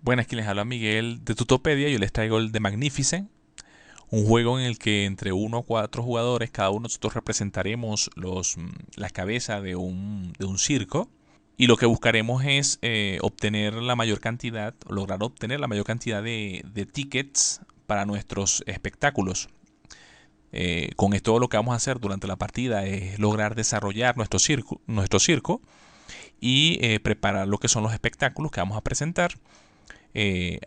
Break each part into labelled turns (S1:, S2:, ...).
S1: Buenas, quien les habla Miguel de Tutopedia. Yo les traigo el de Magnificent, un juego en el que entre 1 o 4 jugadores, cada uno de nosotros representaremos la cabeza de un circo. Y lo que buscaremos es obtener la mayor cantidad, lograr obtener la mayor cantidad de tickets para nuestros espectáculos. Con esto lo que vamos a hacer durante la partida es lograr desarrollar nuestro circo y preparar lo que son los espectáculos que vamos a presentar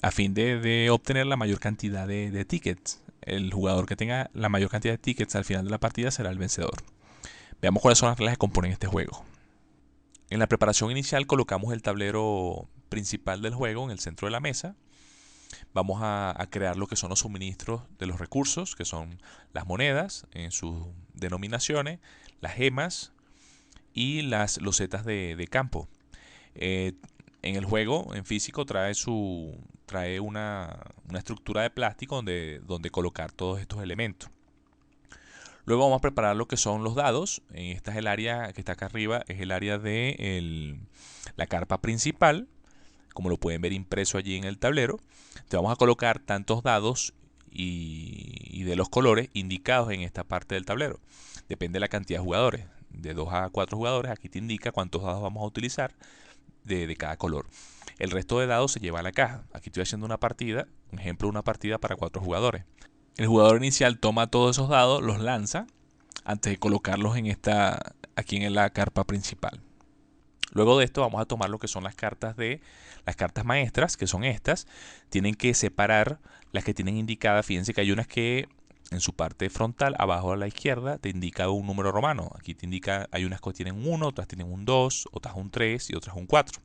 S1: a fin de obtener la mayor cantidad de tickets. El jugador que tenga la mayor cantidad de tickets al final de la partida será el vencedor. Veamos cuáles son las reglas que componen este juego. En la preparación inicial colocamos el tablero principal del juego en el centro de la mesa. Vamos a crear lo que son los suministros de los recursos, que son las monedas en sus denominaciones, las gemas y las losetas de campo. Eh, en el juego, en físico, trae una estructura de plástico donde colocar todos estos elementos. Luego vamos a preparar lo que son los dados. Esta es el área que está acá arriba, es el área de la carpa principal, como lo pueden ver impreso allí en el tablero. Te vamos a colocar tantos dados y de los colores indicados en esta parte del tablero. Depende de la cantidad de jugadores. De 2 a 4 jugadores, aquí te indica cuántos dados vamos a utilizar de cada color. El resto de dados se lleva a la caja. Aquí estoy haciendo una partida, un ejemplo de una partida para 4 jugadores. El jugador inicial toma todos esos dados, los lanza antes de colocarlos aquí en la carpa principal. Luego de esto vamos a tomar lo que son las cartas maestras, que son estas. Tienen que separar las que tienen indicadas. Fíjense que hay unas que en su parte frontal, abajo a la izquierda, te indica un número romano. Aquí te indica, hay unas que tienen un 1, otras tienen un 2, otras un 3 y otras un 4.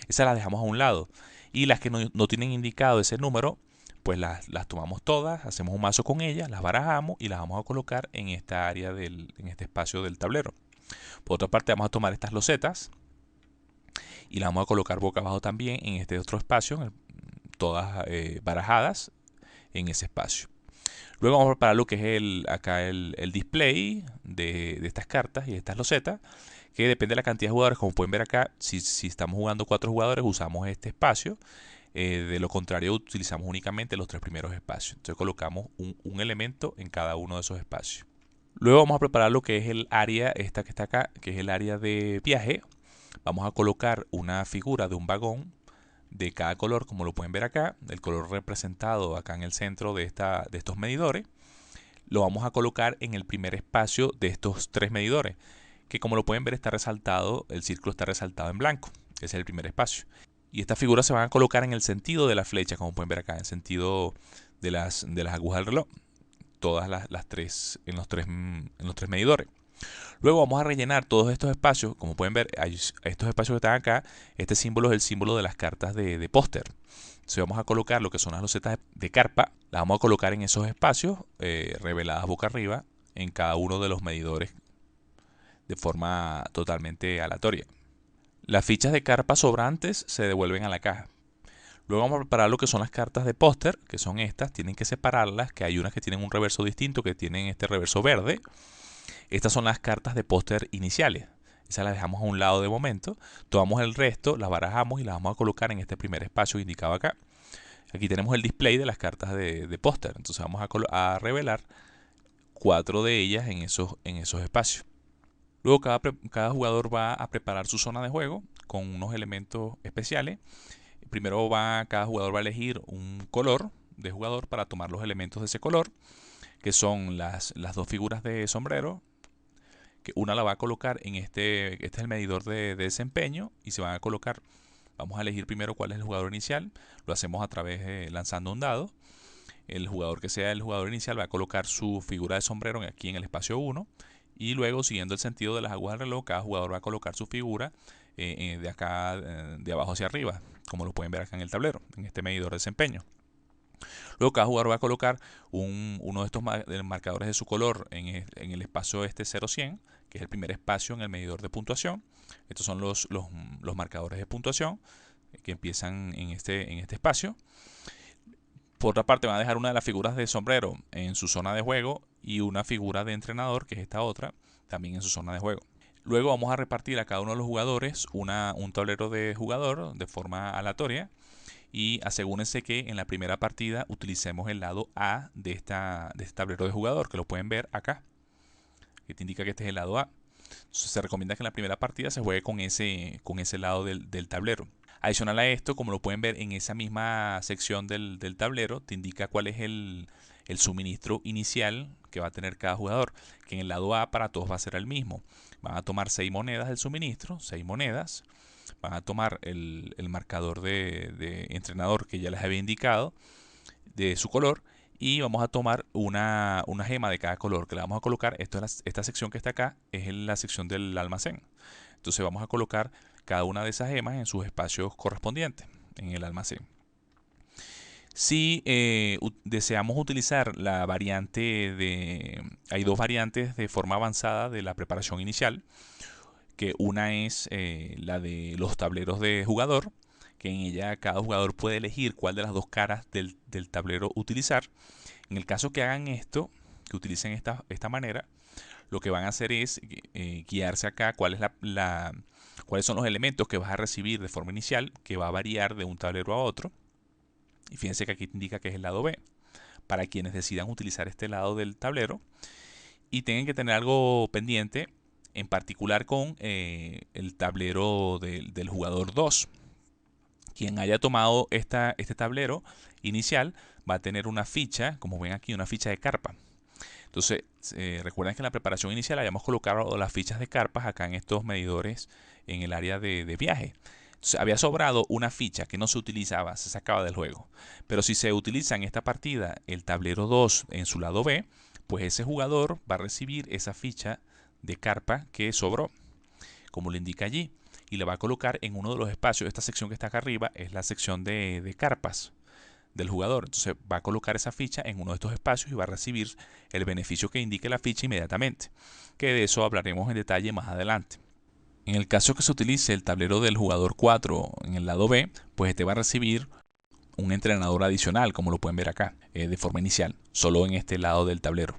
S1: Esas las dejamos a un lado. Y las que no tienen indicado ese número, pues las tomamos todas, hacemos un mazo con ellas, las barajamos y las vamos a colocar en esta área, en este espacio del tablero. Por otra parte, vamos a tomar estas losetas y las vamos a colocar boca abajo también en este otro espacio, todas barajadas en ese espacio. Luego vamos a preparar lo que es acá el display de estas cartas y de estas losetas, que depende de la cantidad de jugadores. Como pueden ver acá, si estamos jugando 4 jugadores, usamos este espacio. De lo contrario, utilizamos únicamente los 3 primeros espacios. Entonces colocamos un elemento en cada uno de esos espacios. Luego vamos a preparar lo que es el área, esta que está acá, que es el área de viaje. Vamos a colocar una figura de un vagón de cada color, como lo pueden ver acá. El color representado acá en el centro de estos medidores. Lo vamos a colocar en el primer espacio de estos 3 medidores, que como lo pueden ver está resaltado, el círculo está resaltado en blanco. Ese es el primer espacio. Y estas figuras se van a colocar en el sentido de la flecha, como pueden ver acá, en el sentido de las agujas del reloj. Todas las tres, en los tres medidores. Luego vamos a rellenar todos estos espacios. Como pueden ver, hay estos espacios que están acá. Este símbolo es el símbolo de las cartas de póster. Entonces vamos a colocar lo que son las losetas de carpa. Las vamos a colocar en esos espacios, reveladas boca arriba, en cada uno de los medidores de forma totalmente aleatoria. Las fichas de carpa sobrantes se devuelven a la caja. Luego vamos a preparar lo que son las cartas de póster, que son estas. Tienen que separarlas, que hay unas que tienen un reverso distinto, que tienen este reverso verde. Estas son las cartas de póster iniciales. Esas las dejamos a un lado de momento. Tomamos el resto, las barajamos y las vamos a colocar en este primer espacio indicado acá. Aquí tenemos el display de las cartas de póster. Entonces vamos a revelar 4 de ellas en esos espacios. Luego cada jugador va a preparar su zona de juego con unos elementos especiales. Primero cada jugador va a elegir un color de jugador para tomar los elementos de ese color, que son las 2 figuras de sombrero, que una la va a colocar en este es el medidor de desempeño, y se van a colocar, vamos a elegir primero cuál es el jugador inicial. Lo hacemos a través de lanzando un dado. El jugador que sea el jugador inicial va a colocar su figura de sombrero aquí en el espacio 1, y luego, siguiendo el sentido de las agujas del reloj, cada jugador va a colocar su figura de acá, de abajo hacia arriba, como lo pueden ver acá en el tablero, en este medidor de desempeño. Luego cada jugador va a colocar uno de estos marcadores de su color en el espacio 0-100, que es el primer espacio en el medidor de puntuación. Estos son los marcadores de puntuación que empiezan en este espacio. Por otra parte, van a dejar una de las figuras de sombrero en su zona de juego y una figura de entrenador, que es esta otra, también en su zona de juego. Luego vamos a repartir a cada uno de los jugadores un tablero de jugador de forma aleatoria, y asegúrense que en la primera partida utilicemos el lado A de este tablero de jugador, que lo pueden ver acá, que te indica que este es el lado A. Entonces, se recomienda que en la primera partida se juegue con ese lado del tablero. Adicional a esto, como lo pueden ver en esa misma sección del tablero, te indica cuál es el suministro inicial que va a tener cada jugador, que en el lado A para todos va a ser el mismo. Van a tomar 6 monedas del suministro, 6 monedas. Van a tomar el marcador de entrenador que ya les había indicado, de su color, y vamos a tomar una gema de cada color que le vamos a colocar. Esta sección que está acá es la sección del almacén. Entonces vamos a colocar cada una de esas gemas en sus espacios correspondientes en el almacén. Si deseamos utilizar la variante hay dos variantes de forma avanzada de la preparación inicial, que una es la de los tableros de jugador, que en ella cada jugador puede elegir cuál de las dos caras del tablero utilizar. En el caso que hagan esto, que utilicen esta manera, lo que van a hacer es guiarse acá cuáles son los elementos que vas a recibir de forma inicial, que va a variar de un tablero a otro. Y fíjense que aquí te indica que es el lado B, para quienes decidan utilizar este lado del tablero. Y tienen que tener algo pendiente, en particular con el tablero del jugador 2. Quien haya tomado este tablero inicial va a tener una ficha, como ven aquí, una ficha de carpa. Entonces, recuerden que en la preparación inicial habíamos colocado las fichas de carpas acá en estos medidores en el área de viaje. Entonces, había sobrado una ficha que no se utilizaba, se sacaba del juego. Pero si se utiliza en esta partida el tablero 2 en su lado B, pues ese jugador va a recibir esa ficha de carpa que sobró, como le indica allí, y la va a colocar en uno de los espacios. Esta sección que está acá arriba es la sección de carpas del jugador. Entonces va a colocar esa ficha en uno de estos espacios y va a recibir el beneficio que indique la ficha inmediatamente, que de eso hablaremos en detalle más adelante. En el caso que se utilice el tablero del jugador 4 en el lado B, pues este va a recibir un entrenador adicional, como lo pueden ver acá, de forma inicial, solo en este lado del tablero.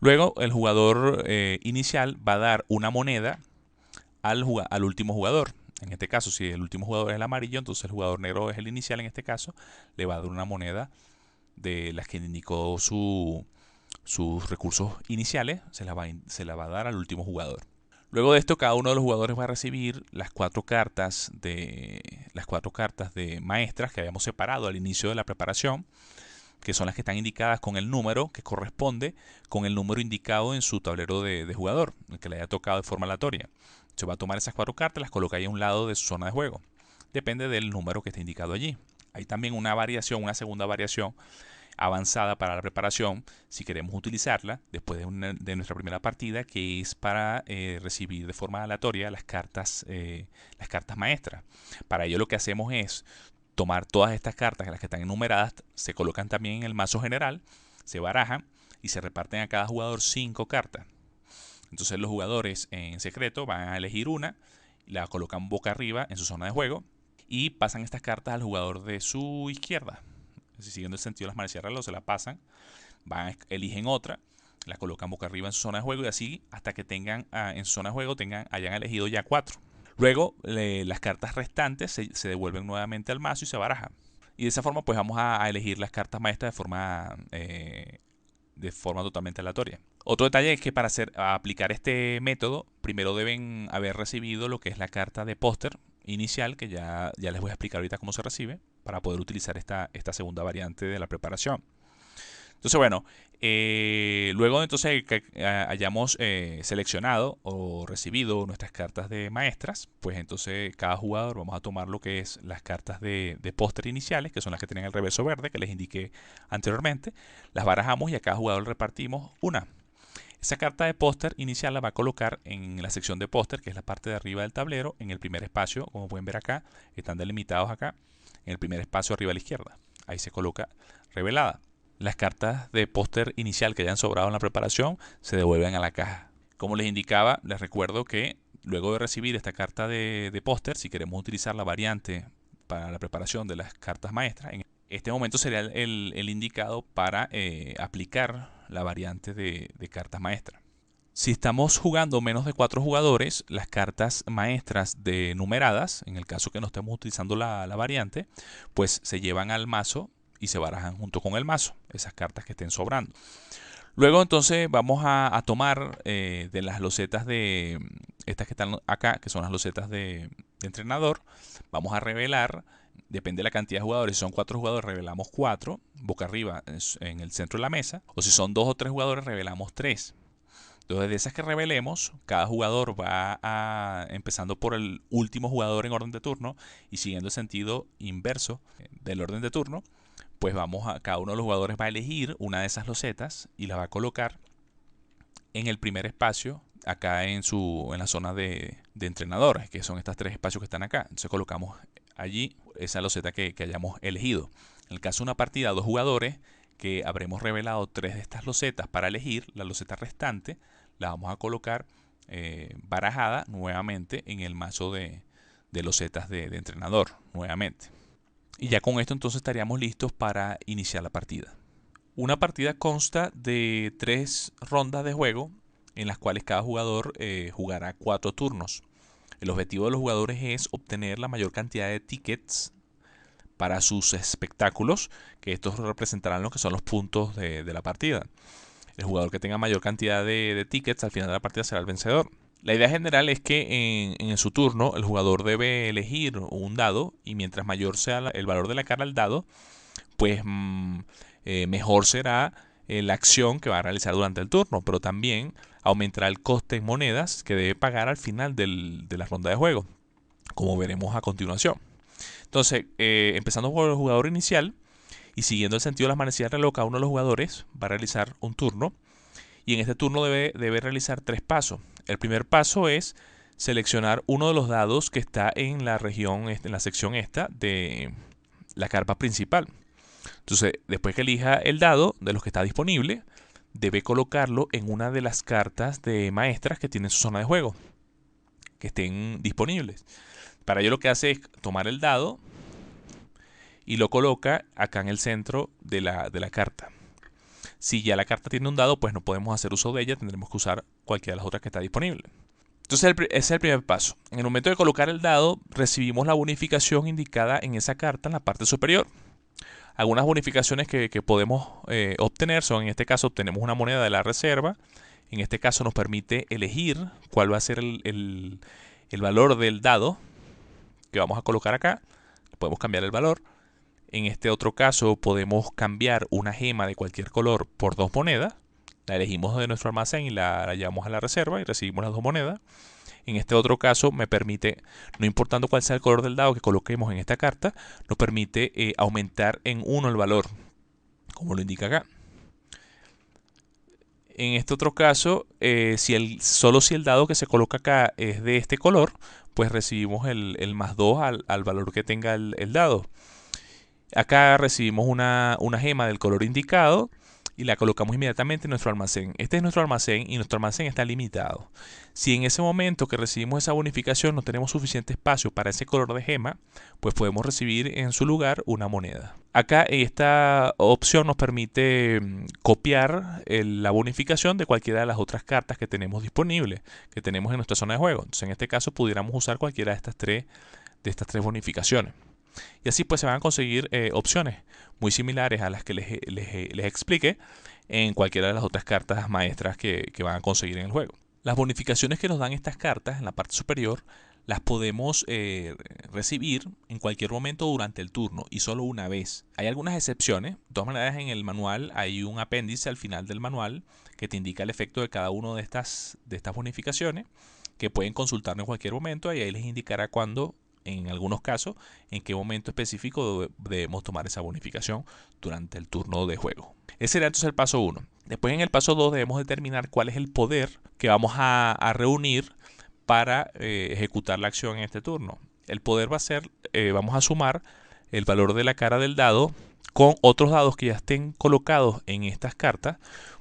S1: Luego el jugador inicial va a dar una moneda al último jugador. En este caso, si el último jugador es el amarillo, entonces el jugador negro es el inicial. En este caso, le va a dar una moneda de las que indicó sus recursos iniciales, se la va a dar al último jugador. Luego de esto, cada uno de los jugadores va a recibir las cuatro cartas de maestras que habíamos separado al inicio de la preparación, que son las que están indicadas con el número que corresponde con el número indicado en su tablero de jugador, el que le haya tocado de forma aleatoria. Se va a tomar esas cuatro cartas, las coloca ahí a un lado de su zona de juego. Depende del número que esté indicado allí. Hay también una segunda variación avanzada para la preparación, si queremos utilizarla después de nuestra primera partida, que es para recibir de forma aleatoria las cartas maestras. Para ello lo que hacemos es tomar todas estas cartas, las que están enumeradas, se colocan también en el mazo general, se barajan y se reparten a cada jugador 5 cartas. Entonces los jugadores en secreto van a elegir una, la colocan boca arriba en su zona de juego y pasan estas cartas al jugador de su izquierda. Siguiendo el sentido de las manecillas de reloj, se la pasan, eligen otra, la colocan boca arriba en su zona de juego y así hasta que tengan en su zona de juego hayan elegido ya 4. Luego las cartas restantes se devuelven nuevamente al mazo y se barajan. Y de esa forma pues vamos a elegir las cartas maestras de forma totalmente aleatoria. Otro detalle es que para aplicar este método, primero deben haber recibido lo que es la carta de póster inicial, que ya les voy a explicar ahorita cómo se recibe, para poder utilizar esta segunda variante de la preparación. Entonces, bueno, luego entonces que hayamos seleccionado o recibido nuestras cartas de maestras, pues entonces cada jugador vamos a tomar lo que es las cartas de póster iniciales, que son las que tienen el reverso verde, que les indiqué anteriormente, las barajamos y a cada jugador le repartimos una. Esa carta de póster inicial la va a colocar en la sección de póster, que es la parte de arriba del tablero, en el primer espacio, como pueden ver acá, están delimitados acá, en el primer espacio arriba a la izquierda. Ahí se coloca revelada. Las cartas de póster inicial que hayan sobrado en la preparación se devuelven a la caja. Como les indicaba, les recuerdo que luego de recibir esta carta de póster, si queremos utilizar la variante para la preparación de las cartas maestras, en este momento sería el indicado para aplicar la variante de cartas maestras. Si estamos jugando menos de 4 jugadores, las cartas maestras de numeradas, en el caso que no estemos utilizando la variante, pues se llevan al mazo y se barajan junto con el mazo, esas cartas que estén sobrando. Luego entonces vamos a tomar de las losetas de estas que están acá, que son las losetas de entrenador, vamos a revelar, depende de la cantidad de jugadores, si son 4 jugadores revelamos 4, boca arriba en el centro de la mesa, o si son 2 o 3 jugadores revelamos 3. Entonces, de esas que revelemos, cada jugador va empezando por el último jugador en orden de turno y siguiendo el sentido inverso del orden de turno, pues cada uno de los jugadores va a elegir una de esas losetas y la va a colocar en el primer espacio, acá en la zona de entrenadores, que son estos 3 espacios que están acá. Entonces colocamos allí esa loseta que hayamos elegido. En el caso de una partida de 2 jugadores, que habremos revelado 3 de estas losetas para elegir, la loseta restante la vamos a colocar barajada nuevamente en el mazo de losetas de entrenador, nuevamente. Y ya con esto entonces estaríamos listos para iniciar la partida. Una partida consta de 3 rondas de juego en las cuales cada jugador jugará 4 turnos. El objetivo de los jugadores es obtener la mayor cantidad de tickets para sus espectáculos, que estos representarán lo que son los puntos de la partida. El jugador que tenga mayor cantidad de tickets al final de la partida será el vencedor. La idea general es que en su turno el jugador debe elegir un dado y mientras mayor sea el valor de la cara del dado, pues mejor será la acción que va a realizar durante el turno, pero también aumentará el coste en monedas que debe pagar al final de la ronda de juego, como veremos a continuación. Entonces, empezando por el jugador inicial y siguiendo el sentido de las manecillas del reloj, cada uno de los jugadores va a realizar un turno y en este turno debe realizar 3 pasos. El primer paso es seleccionar uno de los dados que está en la región, en la sección esta de la carpa principal. Entonces, después que elija el dado de los que está disponible, debe colocarlo en una de las cartas de maestras que tienen su zona de juego, que estén disponibles. Para ello lo que hace es tomar el dado y lo coloca acá en el centro de la carta. Si ya la carta tiene un dado, pues no podemos hacer uso de ella, tendremos que usar cualquiera de las otras que está disponible. Entonces ese es el primer paso. En el momento de colocar el dado, recibimos la bonificación indicada en esa carta en la parte superior. Algunas bonificaciones que podemos obtener son, en este caso, obtenemos una moneda de la reserva. En este caso nos permite elegir cuál va a ser el valor del dado que vamos a colocar acá. Podemos cambiar el valor. En este otro caso podemos cambiar una gema de cualquier color por 2 monedas. La elegimos de nuestro almacén y la llevamos a la reserva y recibimos las 2 monedas. En este otro caso me permite, no importando cuál sea el color del dado que coloquemos en esta carta, nos permite aumentar en 1 el valor, como lo indica acá. En este otro caso, solo si el dado que se coloca acá es de este color, pues recibimos el más 2 al valor que tenga el dado. Acá recibimos una gema del color indicado y la colocamos inmediatamente en nuestro almacén. Este es nuestro almacén y nuestro almacén está limitado. Si en ese momento que recibimos esa bonificación no tenemos suficiente espacio para ese color de gema, pues podemos recibir en su lugar una moneda. Acá esta opción nos permite copiar la bonificación de cualquiera de las otras cartas que tenemos disponibles, que tenemos en nuestra zona de juego. Entonces en este caso pudiéramos usar cualquiera de estas tres bonificaciones. Y así pues se van a conseguir opciones muy similares a las que les expliqué en cualquiera de las otras cartas maestras que van a conseguir en el juego. Las bonificaciones que nos dan estas cartas en la parte superior las podemos recibir en cualquier momento durante el turno y solo una vez. Hay algunas excepciones. De todas maneras, en el manual hay un apéndice al final del manual que te indica el efecto de cada una de estas bonificaciones que pueden consultar en cualquier momento y ahí les indicará cuándo, en algunos casos, en qué momento específico debemos tomar esa bonificación durante el turno de juego. Ese será entonces el paso 1. Después en el paso 2 debemos determinar cuál es el poder que vamos a reunir para ejecutar la acción en este turno. El poder va a ser, vamos a sumar el valor de la cara del dado con otros dados que ya estén colocados en estas cartas,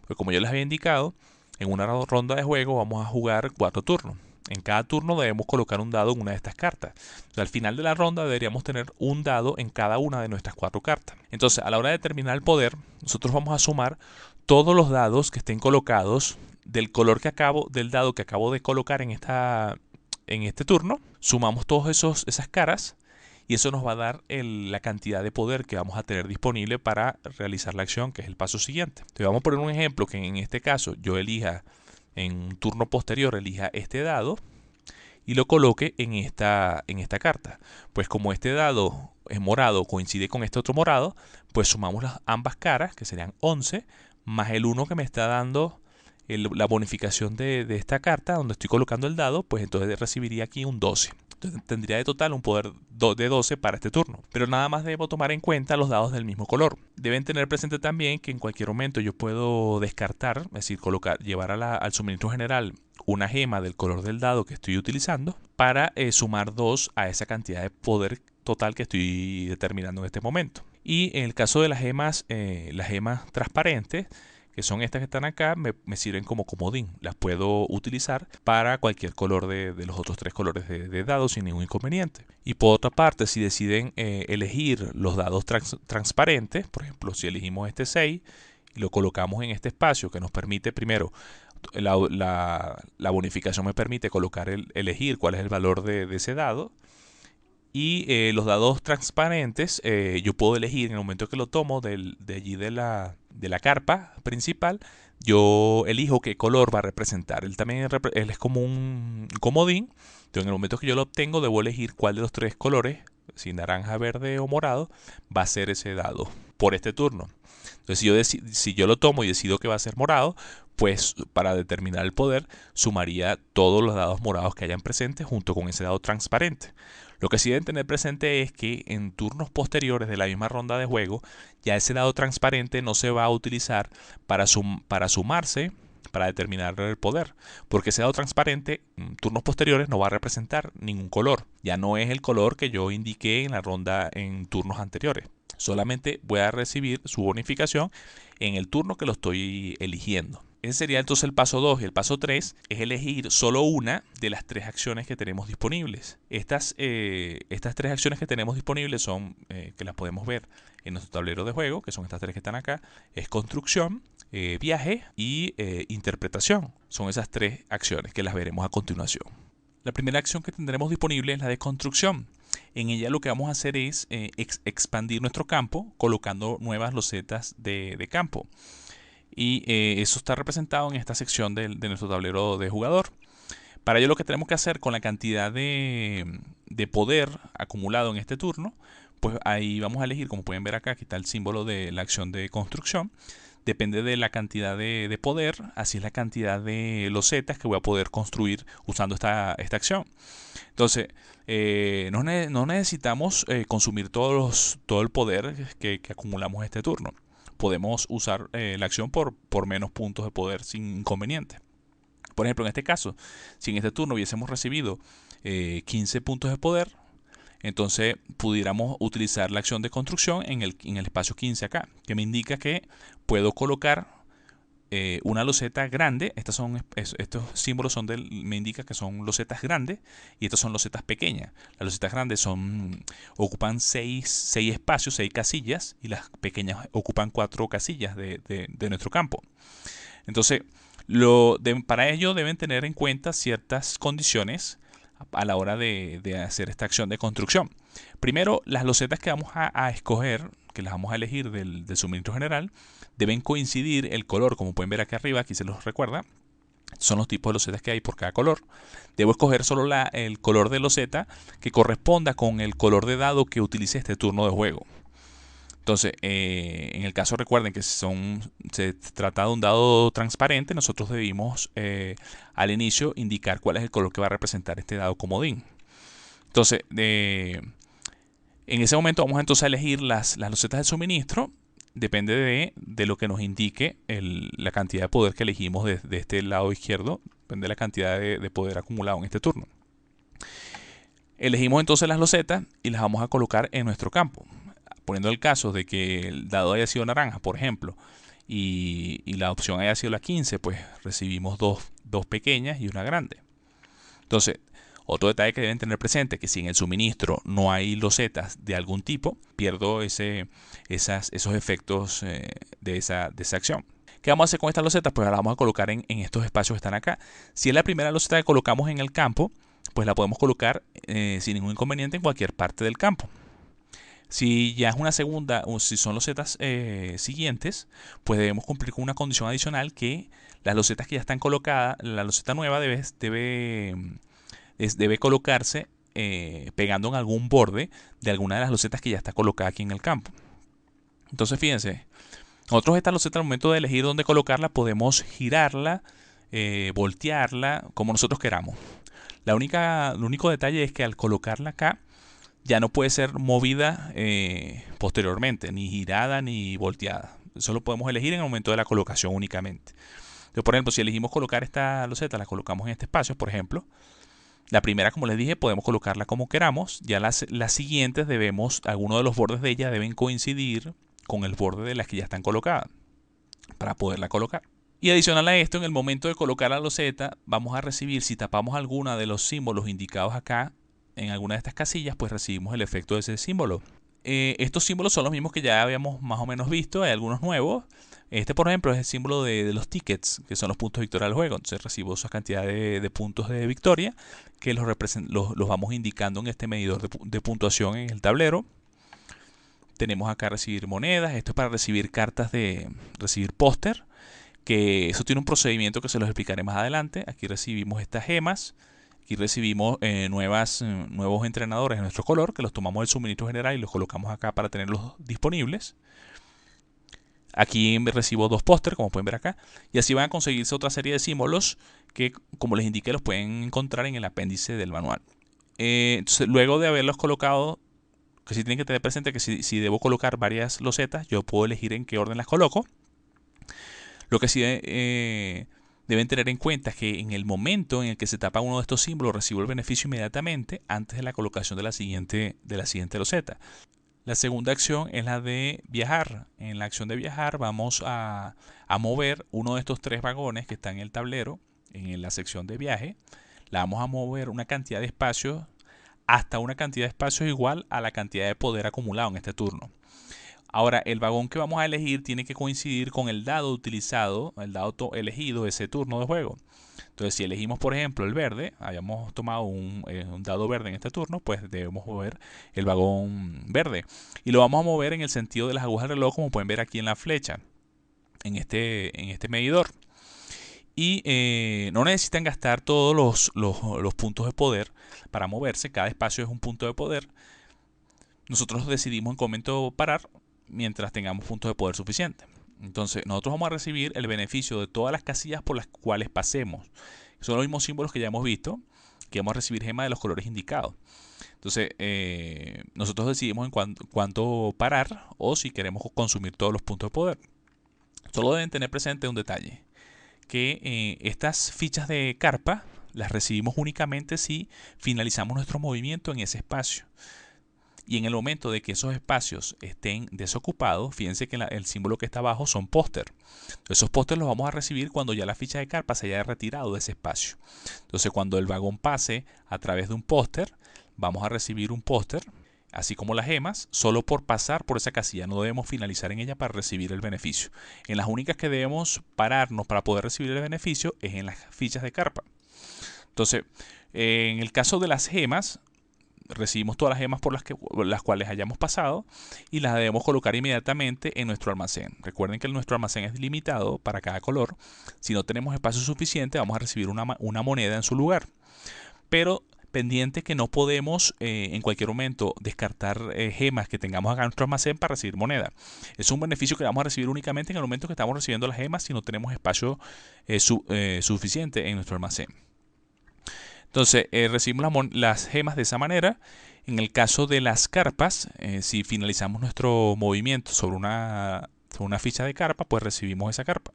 S1: pues como yo les había indicado, en una ronda de juego vamos a jugar 4 turnos. En cada turno debemos colocar un dado en una de estas cartas. Entonces, al final de la ronda deberíamos tener un dado en cada una de nuestras 4 cartas. Entonces, a la hora de determinar el poder, nosotros vamos a sumar todos los dados que estén colocados del color del dado que acabo de colocar en este turno, sumamos todas esas caras y eso nos va a dar la cantidad de poder que vamos a tener disponible para realizar la acción, que es el paso siguiente. Entonces vamos a poner un ejemplo que en este caso yo elija, en un turno posterior, elija este dado y lo coloque en esta carta. Pues como este dado es morado, coincide con este otro morado, pues sumamos ambas caras, que serían 11, más el 1 que me está dando la bonificación de esta carta, donde estoy colocando el dado, pues entonces recibiría aquí un 12. Entonces tendría de total un poder de 12 para este turno. Pero nada más debo tomar en cuenta los dados del mismo color. Deben tener presente también que en cualquier momento yo puedo descartar, es decir, llevar al suministro general una gema del color del dado que estoy utilizando para sumar 2 a esa cantidad de poder total que estoy determinando en este momento. Y en el caso de las gemas transparentes, que son estas que están acá, me sirven como comodín. Las puedo utilizar para cualquier color de los otros 3 colores de dados sin ningún inconveniente. Y por otra parte, si deciden elegir los dados transparentes, por ejemplo, si elegimos este 6 y lo colocamos en este espacio que nos permite primero, la bonificación me permite elegir cuál es el valor de ese dado. Y los dados transparentes, yo puedo elegir en el momento que lo tomo de allí de la carpa principal, yo elijo qué color va a representar. Él es como un comodín. Entonces, en el momento que yo lo obtengo, debo elegir cuál de los 3 colores, si naranja, verde o morado, va a ser ese dado por este turno. Entonces, si yo lo tomo y decido que va a ser morado, pues para determinar el poder, sumaría todos los dados morados que hayan presentes junto con ese dado transparente. Lo que sí deben tener presente es que en turnos posteriores de la misma ronda de juego, ya ese dado transparente no se va a utilizar para sumarse, para determinar el poder, porque ese dado transparente en turnos posteriores no va a representar ningún color. Ya no es el color que yo indiqué en la ronda en turnos anteriores. Solamente voy a recibir su bonificación en el turno que lo estoy eligiendo. Ese sería entonces el paso 2. Y el paso 3 es elegir solo una de las 3 acciones que tenemos disponibles. Estas 3 acciones que tenemos disponibles son, que las podemos ver en nuestro tablero de juego, que son estas 3 que están acá, es construcción, viaje y interpretación. Son esas 3 acciones que las veremos a continuación. La primera acción que tendremos disponible es la de construcción. En ella lo que vamos a hacer es expandir nuestro campo colocando nuevas losetas de campo. Y eso está representado en esta sección de nuestro tablero de jugador. Para ello lo que tenemos que hacer con la cantidad de poder acumulado en este turno, pues ahí vamos a elegir, como pueden ver acá, aquí está el símbolo de la acción de construcción. Depende de la cantidad de poder, así es la cantidad de losetas que voy a poder construir usando esta acción. Entonces, no necesitamos consumir todo el poder que acumulamos este turno. Podemos usar la acción por menos puntos de poder sin inconveniente. Por ejemplo, en este caso, si en este turno hubiésemos recibido 15 puntos de poder, entonces pudiéramos utilizar la acción de construcción en el espacio 15 acá, que me indica que puedo colocar una loseta grande. Estos símbolos me indica que son losetas grandes y estos son losetas pequeñas. Las losetas grandes ocupan 6 espacios, 6 casillas, y las pequeñas ocupan 4 casillas de nuestro campo. Entonces, para ello deben tener en cuenta ciertas condiciones a la hora de hacer esta acción de construcción. Primero, las losetas que vamos a escoger, que las vamos a elegir del suministro general, deben coincidir el color, como pueden ver aquí arriba, aquí se los recuerda. Son los tipos de losetas que hay por cada color. Debo escoger solo el color de loseta que corresponda con el color de dado que utilice este turno de juego. Entonces, en el caso, recuerden que se trata de un dado transparente, nosotros debimos al inicio indicar cuál es el color que va a representar este dado comodín. Entonces, en ese momento vamos entonces a elegir las losetas de suministro. Depende de lo que nos indique la cantidad de poder que elegimos de este lado izquierdo. Depende de la cantidad de poder acumulado en este turno. Elegimos entonces las losetas y las vamos a colocar en nuestro campo. Poniendo el caso de que el dado haya sido naranja, por ejemplo, y la opción haya sido la 15, pues recibimos dos pequeñas y una grande. Entonces, otro detalle que deben tener presente es que si en el suministro no hay losetas de algún tipo, pierdo esos efectos de esa acción. ¿Qué vamos a hacer con estas losetas? Pues ahora vamos a colocar en estos espacios que están acá. Si es la primera loseta que colocamos en el campo, pues la podemos colocar sin ningún inconveniente en cualquier parte del campo. Si ya es una segunda o si son losetas siguientes, pues debemos cumplir con una condición adicional, que las losetas que ya están colocadas, la loseta nueva debe colocarse pegando en algún borde de alguna de las losetas que ya está colocada aquí en el campo. Entonces fíjense, nosotros esta loseta al momento de elegir dónde colocarla podemos girarla, voltearla, como nosotros queramos. El único detalle es que al colocarla acá ya no puede ser movida posteriormente, ni girada ni volteada. Eso lo podemos elegir en el momento de la colocación únicamente. Entonces, por ejemplo, si elegimos colocar esta loseta, la colocamos en este espacio, por ejemplo. La primera, como les dije, podemos colocarla como queramos. Ya las siguientes algunos de los bordes de ella deben coincidir con el borde de las que ya están colocadas para poderla colocar. Y adicional a esto, en el momento de colocar la loseta, vamos a recibir, si tapamos alguna de los símbolos indicados acá, en alguna de estas casillas, pues recibimos el efecto de ese símbolo. Estos símbolos son los mismos que ya habíamos más o menos visto, hay algunos nuevos. Este, por ejemplo, es el símbolo de los tickets, que son los puntos de victoria del juego. Entonces recibo esa cantidad de puntos de victoria que los vamos indicando en este medidor de puntuación en el tablero. Tenemos acá recibir monedas, esto es para recibir cartas recibir póster, que eso tiene un procedimiento que se los explicaré más adelante. Aquí recibimos estas gemas. Aquí recibimos nuevos entrenadores de nuestro color, que los tomamos del suministro general y los colocamos acá para tenerlos disponibles. Aquí recibo 2 póster, como pueden ver acá. Y así van a conseguirse otra serie de símbolos que, como les indiqué, los pueden encontrar en el apéndice del manual. Entonces, luego de haberlos colocado, que sí tienen que tener presente que si debo colocar varias losetas, yo puedo elegir en qué orden las coloco. Lo que sí deben tener en cuenta es que en el momento en el que se tapa uno de estos símbolos, recibo el beneficio inmediatamente antes de la colocación de la siguiente loseta. La segunda acción es la de viajar. En la acción de viajar vamos a mover uno de estos 3 vagones que están en el tablero, en la sección de viaje. La vamos a mover una cantidad de espacios, hasta una cantidad de espacios igual a la cantidad de poder acumulado en este turno. Ahora, el vagón que vamos a elegir tiene que coincidir con el dado utilizado, el dado elegido ese turno de juego. Entonces, si elegimos, por ejemplo, el verde, hayamos tomado un dado verde en este turno, pues debemos mover el vagón verde. Y lo vamos a mover en el sentido de las agujas del reloj, como pueden ver aquí en la flecha, en este medidor. Y no necesitan gastar todos los puntos de poder para moverse. Cada espacio es un punto de poder. Nosotros decidimos en qué momento parar mientras tengamos puntos de poder suficientes. Entonces, nosotros vamos a recibir el beneficio de todas las casillas por las cuales pasemos. Son los mismos símbolos que ya hemos visto, que vamos a recibir gemas de los colores indicados. Entonces, nosotros decidimos en cuánto parar o si queremos consumir todos los puntos de poder. Solo deben tener presente un detalle, que estas fichas de carpa las recibimos únicamente si finalizamos nuestro movimiento en ese espacio. Y en el momento de que esos espacios estén desocupados, fíjense que el símbolo que está abajo son póster. Esos póster los vamos a recibir cuando ya la ficha de carpa se haya retirado de ese espacio. Entonces, cuando el vagón pase a través de un póster, vamos a recibir un póster, así como las gemas, solo por pasar por esa casilla. No debemos finalizar en ella para recibir el beneficio. En las únicas que debemos pararnos para poder recibir el beneficio es en las fichas de carpa. Entonces, en el caso de las gemas, recibimos todas las gemas por las cuales hayamos pasado y las debemos colocar inmediatamente en nuestro almacén. Recuerden que nuestro almacén es limitado para cada color. Si no tenemos espacio suficiente, vamos a recibir una moneda en su lugar. Pero pendiente que no podemos en cualquier momento descartar gemas que tengamos acá en nuestro almacén para recibir moneda. Es un beneficio que vamos a recibir únicamente en el momento que estamos recibiendo las gemas si no tenemos espacio suficiente en nuestro almacén. Entonces, recibimos las gemas de esa manera. En el caso de las carpas, si finalizamos nuestro movimiento sobre una ficha de carpa, pues recibimos esa carpa.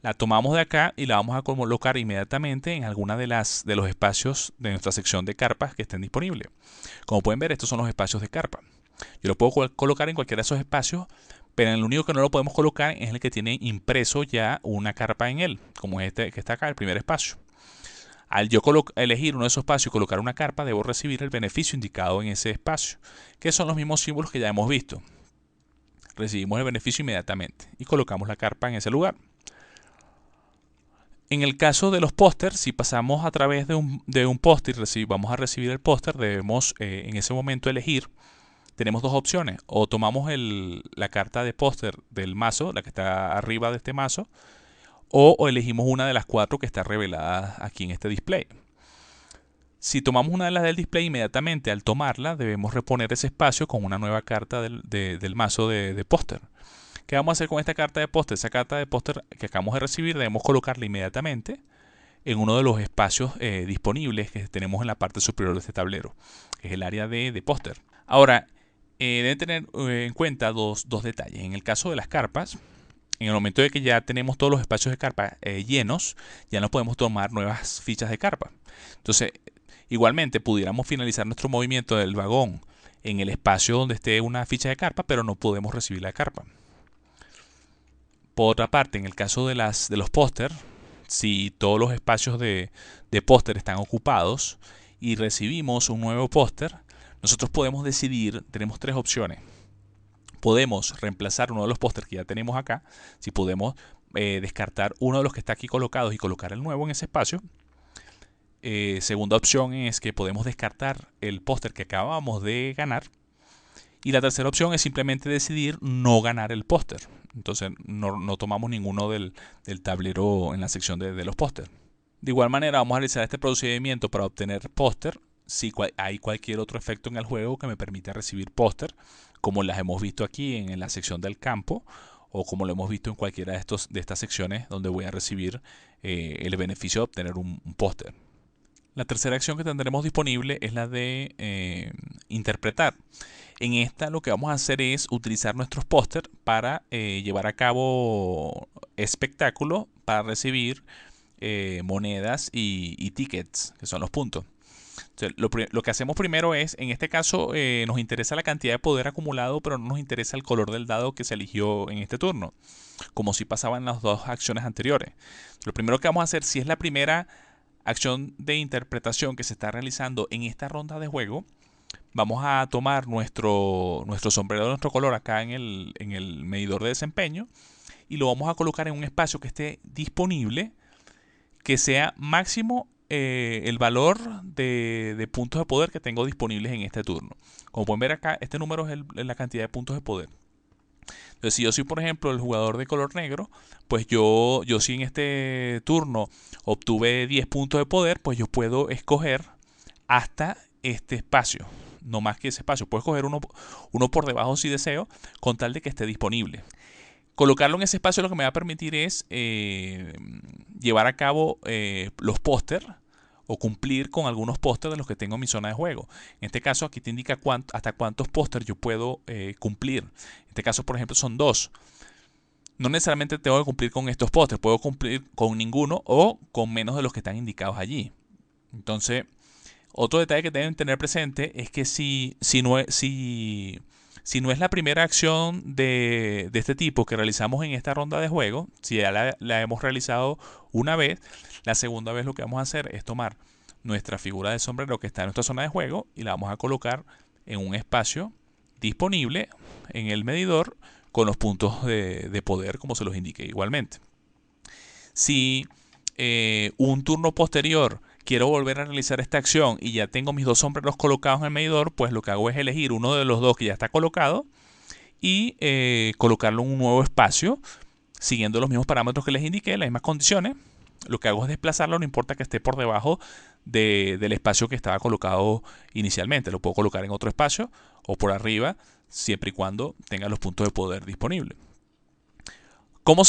S1: La tomamos de acá y la vamos a colocar inmediatamente en alguna de los espacios de nuestra sección de carpas que estén disponibles. Como pueden ver, estos son los espacios de carpa. Yo lo puedo colocar en cualquiera de esos espacios, pero en el único que no lo podemos colocar es el que tiene impreso ya una carpa en él, como este que está acá, el primer espacio. Al yo elegir uno de esos espacios y colocar una carpa, debo recibir el beneficio indicado en ese espacio, que son los mismos símbolos que ya hemos visto. Recibimos el beneficio inmediatamente y colocamos la carpa en ese lugar. En el caso de los pósters, si pasamos a través de un póster y vamos a recibir el póster, debemos en ese momento elegir. Tenemos dos opciones: o tomamos la carta de póster del mazo, la que está arriba de este mazo, o elegimos una de las cuatro que está revelada aquí en este display. Si tomamos una de las del display, inmediatamente al tomarla debemos reponer ese espacio con una nueva carta del mazo de póster. ¿Qué vamos a hacer con esta carta de póster? Esa carta de póster que acabamos de recibir debemos colocarla inmediatamente en uno de los espacios disponibles que tenemos en la parte superior de este tablero, que es el área de póster. Ahora, deben tener en cuenta dos detalles. En el caso de las carpas, en el momento de que ya tenemos todos los espacios de carpa llenos, ya no podemos tomar nuevas fichas de carpa. Entonces, igualmente pudiéramos finalizar nuestro movimiento del vagón en el espacio donde esté una ficha de carpa, pero no podemos recibir la carpa. Por otra parte, en el caso de los póster, si todos los espacios de póster están ocupados y recibimos un nuevo póster, nosotros podemos decidir, tenemos tres opciones. Podemos reemplazar uno de los pósters que ya tenemos acá, si podemos descartar uno de los que está aquí colocados y colocar el nuevo en ese espacio. Segunda opción es que podemos descartar el póster que acabamos de ganar. Y la tercera opción es simplemente decidir no ganar el póster. Entonces no tomamos ninguno del tablero en la sección de los póster. De igual manera vamos a realizar este procedimiento para obtener póster si hay cualquier otro efecto en el juego que me permita recibir póster, como las hemos visto aquí en la sección del campo, o como lo hemos visto en cualquiera de estas secciones donde voy a recibir el beneficio de obtener un póster. La tercera acción que tendremos disponible es la de interpretar. En esta lo que vamos a hacer es utilizar nuestros pósters para llevar a cabo espectáculos para recibir monedas y tickets, que son los puntos. Entonces, lo que hacemos primero es, en este caso, nos interesa la cantidad de poder acumulado, pero no nos interesa el color del dado que se eligió en este turno, como si pasaba en las dos acciones anteriores. Lo primero que vamos a hacer, si es la primera acción de interpretación que se está realizando en esta ronda de juego, vamos a tomar nuestro sombrero de nuestro color acá en el medidor de desempeño y lo vamos a colocar en un espacio que esté disponible, que sea máximo el valor de puntos de poder que tengo disponibles en este turno. Como pueden ver acá, este número es la cantidad de puntos de poder. Entonces, si yo soy, por ejemplo, el jugador de color negro, pues yo si en este turno obtuve 10 puntos de poder, pues yo puedo escoger hasta este espacio, no más que ese espacio. Puedo escoger uno por debajo si deseo, con tal de que esté disponible. Colocarlo en ese espacio lo que me va a permitir es llevar a cabo los pósters o cumplir con algunos pósters de los que tengo en mi zona de juego. En este caso aquí te indica hasta cuántos pósters yo puedo cumplir. En este caso, por ejemplo, son 2. No necesariamente tengo que cumplir con estos pósters, puedo cumplir con ninguno o con menos de los que están indicados allí. Entonces, otro detalle que deben tener presente es que si no es la primera acción de este tipo que realizamos en esta ronda de juego, si ya la hemos realizado una vez, la segunda vez lo que vamos a hacer es tomar nuestra figura de sombrero que está en nuestra zona de juego y la vamos a colocar en un espacio disponible en el medidor con los puntos de poder como se los indique igualmente. Si un turno posterior quiero volver a realizar esta acción y ya tengo mis dos sombreros colocados en el medidor, pues lo que hago es elegir uno de los dos que ya está colocado y colocarlo en un nuevo espacio siguiendo los mismos parámetros que les indiqué, las mismas condiciones. Lo que hago es desplazarlo, no importa que esté por debajo del espacio que estaba colocado inicialmente. Lo puedo colocar en otro espacio o por arriba, siempre y cuando tenga los puntos de poder disponibles. ¿Cómo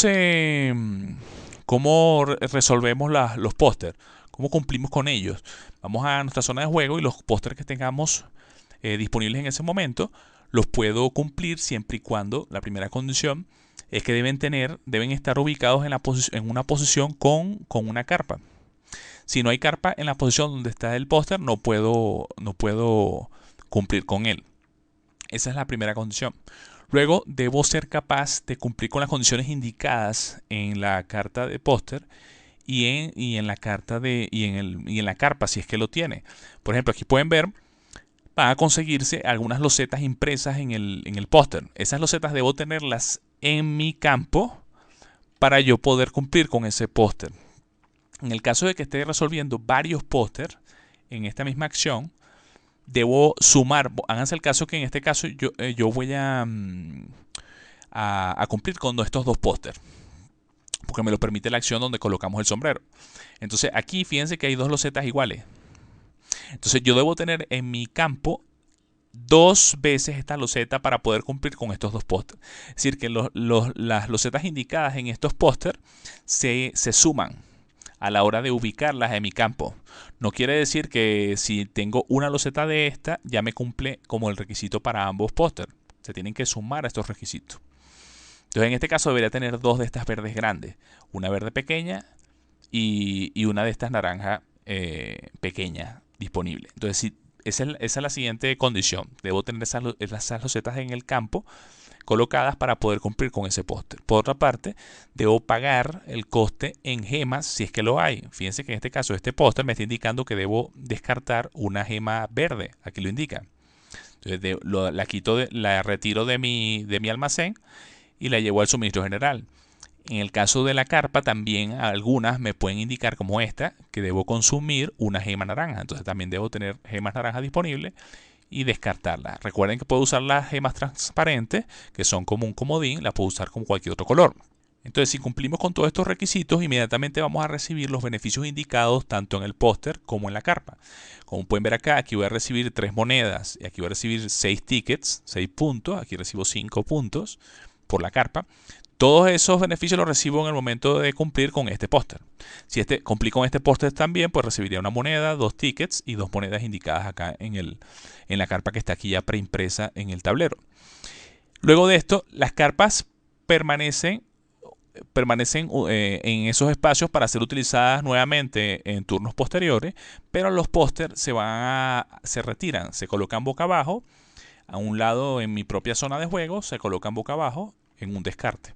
S1: resolvemos los pósters? ¿Cómo cumplimos con ellos? Vamos a nuestra zona de juego y los pósters que tengamos disponibles en ese momento los puedo cumplir siempre y cuando la primera condición es que deben estar ubicados en una posición con una carpa. Si no hay carpa en la posición donde está el póster, no puedo cumplir con él. Esa es la primera condición. Luego debo ser capaz de cumplir con las condiciones indicadas en la carta de póster y en la carpa si es que lo tiene. Por ejemplo, aquí pueden ver, van a conseguirse algunas losetas impresas en el póster. Esas losetas debo tenerlas en mi campo para yo poder cumplir con ese póster. En el caso de que esté resolviendo varios póster en esta misma acción, debo sumar. Háganse el caso que en este caso yo voy a cumplir con estos dos póster, porque me lo permite la acción donde colocamos el sombrero. Entonces aquí fíjense que hay dos losetas iguales. Entonces yo debo tener en mi campo dos veces esta loseta para poder cumplir con estos dos pósters. Es decir, que las losetas indicadas en estos pósters se suman a la hora de ubicarlas en mi campo. No quiere decir que si tengo una loseta de esta, ya me cumple como el requisito para ambos pósters. Se tienen que sumar a estos requisitos. Entonces en este caso debería tener dos de estas verdes grandes. Una verde pequeña y una de estas naranja pequeña disponible. Entonces si esa es la siguiente condición. Debo tener esas losetas en el campo colocadas para poder cumplir con ese póster. Por otra parte, debo pagar el coste en gemas si es que lo hay. Fíjense que en este caso este póster me está indicando que debo descartar una gema verde. Aquí lo indica. Entonces la retiro de mi almacén y la llevo al suministro general. En el caso de la carpa, también algunas me pueden indicar, como esta, que debo consumir una gema naranja. Entonces también debo tener gemas naranjas disponibles y descartarlas. Recuerden que puedo usar las gemas transparentes, que son como un comodín, las puedo usar con cualquier otro color. Entonces, si cumplimos con todos estos requisitos, inmediatamente vamos a recibir los beneficios indicados tanto en el póster como en la carpa. Como pueden ver acá, aquí voy a recibir 3 monedas y aquí voy a recibir 6 tickets, 6 puntos. Aquí recibo 5 puntos por la carpa. Todos esos beneficios los recibo en el momento de cumplir con este póster. Si cumplí con este póster también, pues recibiría una moneda, 2 tickets y 2 monedas indicadas acá en la carpa que está aquí ya preimpresa en el tablero. Luego de esto, las carpas permanecen en esos espacios para ser utilizadas nuevamente en turnos posteriores, pero los pósters se retiran, se colocan boca abajo. A un lado en mi propia zona de juego se colocan boca abajo en un descarte.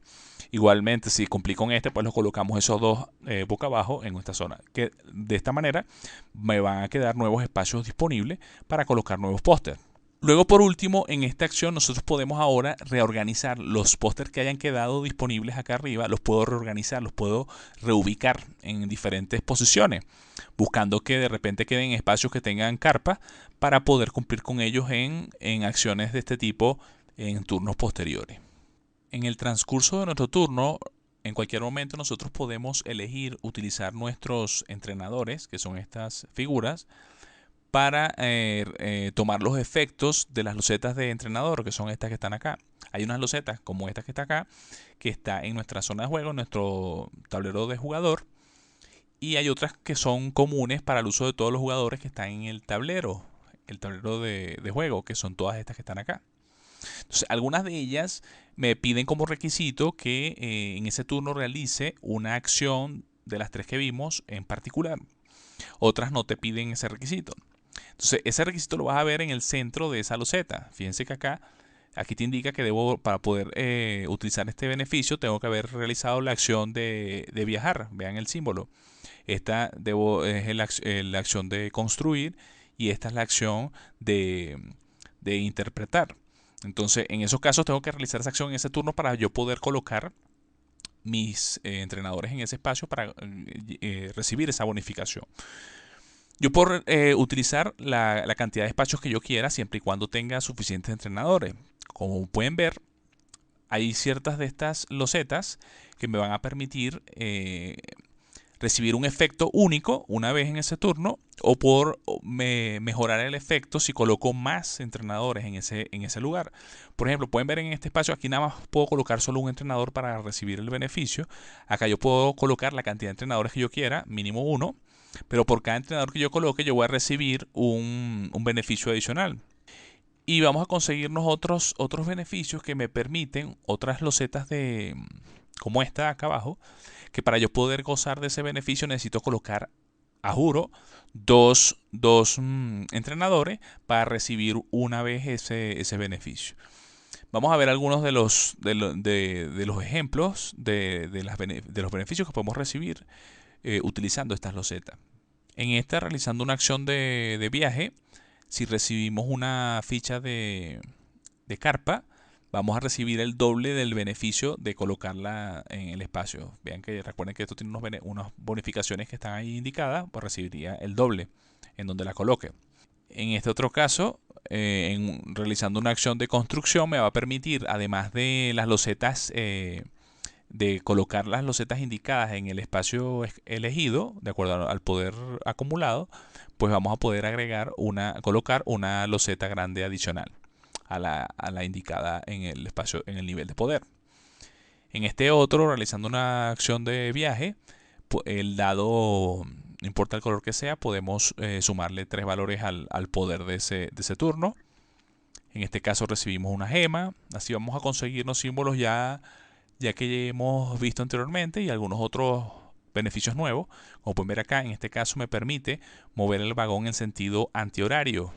S1: Igualmente, si cumplí con este, pues los colocamos esos dos boca abajo en esta zona. Que de esta manera me van a quedar nuevos espacios disponibles para colocar nuevos pósters. Luego, por último, en esta acción nosotros podemos ahora reorganizar los pósters que hayan quedado disponibles acá arriba. Los puedo reorganizar, los puedo reubicar en diferentes posiciones, buscando que de repente queden espacios que tengan carpa para poder cumplir con ellos en acciones de este tipo en turnos posteriores. En el transcurso de nuestro turno, en cualquier momento nosotros podemos elegir utilizar nuestros entrenadores, que son estas figuras, para tomar los efectos de las losetas de entrenador, que son estas que están acá. Hay unas losetas como esta que está acá, que está en nuestra zona de juego, en nuestro tablero de jugador, y hay otras que son comunes para el uso de todos los jugadores que están en el tablero de juego, que son todas estas que están acá. Entonces, algunas de ellas me piden como requisito que en ese turno realice una acción de las 3 que vimos en particular. Otras no te piden ese requisito. Entonces, ese requisito lo vas a ver en el centro de esa loseta. Fíjense que aquí te indica que para poder utilizar este beneficio, tengo que haber realizado la acción de viajar. Vean el símbolo. Esta es la acción de construir y esta es la acción de interpretar. Entonces, en esos casos tengo que realizar esa acción en ese turno para yo poder colocar mis entrenadores en ese espacio para recibir esa bonificación. Yo puedo utilizar la cantidad de espacios que yo quiera siempre y cuando tenga suficientes entrenadores. Como pueden ver, hay ciertas de estas losetas que me van a permitir recibir un efecto único una vez en ese turno o por mejorar el efecto si coloco más entrenadores en ese lugar. Por ejemplo, pueden ver en este espacio, aquí nada más puedo colocar solo un entrenador para recibir el beneficio. Acá yo puedo colocar la cantidad de entrenadores que yo quiera, mínimo 1, pero por cada entrenador que yo coloque yo voy a recibir un beneficio adicional. Y vamos a conseguirnos otros beneficios que me permiten otras losetas como esta de acá abajo, que para yo poder gozar de ese beneficio necesito colocar, a juro, dos entrenadores para recibir una vez ese beneficio. Vamos a ver algunos de los ejemplos de los beneficios que podemos recibir utilizando estas losetas. En esta, realizando una acción de viaje, si recibimos una ficha de carpa, vamos a recibir el doble del beneficio de colocarla en el espacio. Vean que recuerden que esto tiene unas bonificaciones que están ahí indicadas, pues recibiría el doble en donde la coloque. En este otro caso, realizando una acción de construcción, me va a permitir, además de las losetas, de colocar las losetas indicadas en el espacio elegido, de acuerdo al poder acumulado, pues vamos a poder colocar una loseta grande adicional a la indicada en el espacio, en el nivel de poder. En este otro, realizando una acción de viaje, el dado, no importa el color que sea, podemos sumarle 3 valores al poder de ese turno. En este caso recibimos una gema. Así vamos a conseguirnos símbolos ya que hemos visto anteriormente y algunos otros beneficios nuevos. Como pueden ver acá, en este caso me permite mover el vagón en sentido antihorario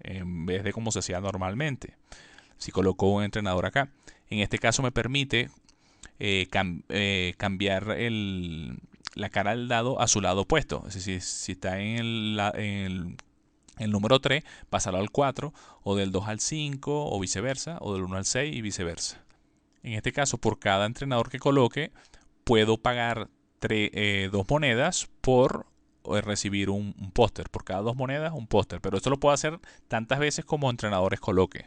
S1: en vez de como se hacía normalmente. Si coloco un entrenador acá, en este caso me permite cambiar la cara del dado a su lado opuesto. Es decir, si está en el número 3, pasarlo al 4, o del 2 al 5, o viceversa, o del 1 al 6 y viceversa. En este caso, por cada entrenador que coloque, puedo pagar 2 monedas por recibir un póster. Por cada 2 monedas, un póster. Pero esto lo puedo hacer tantas veces como entrenadores coloque.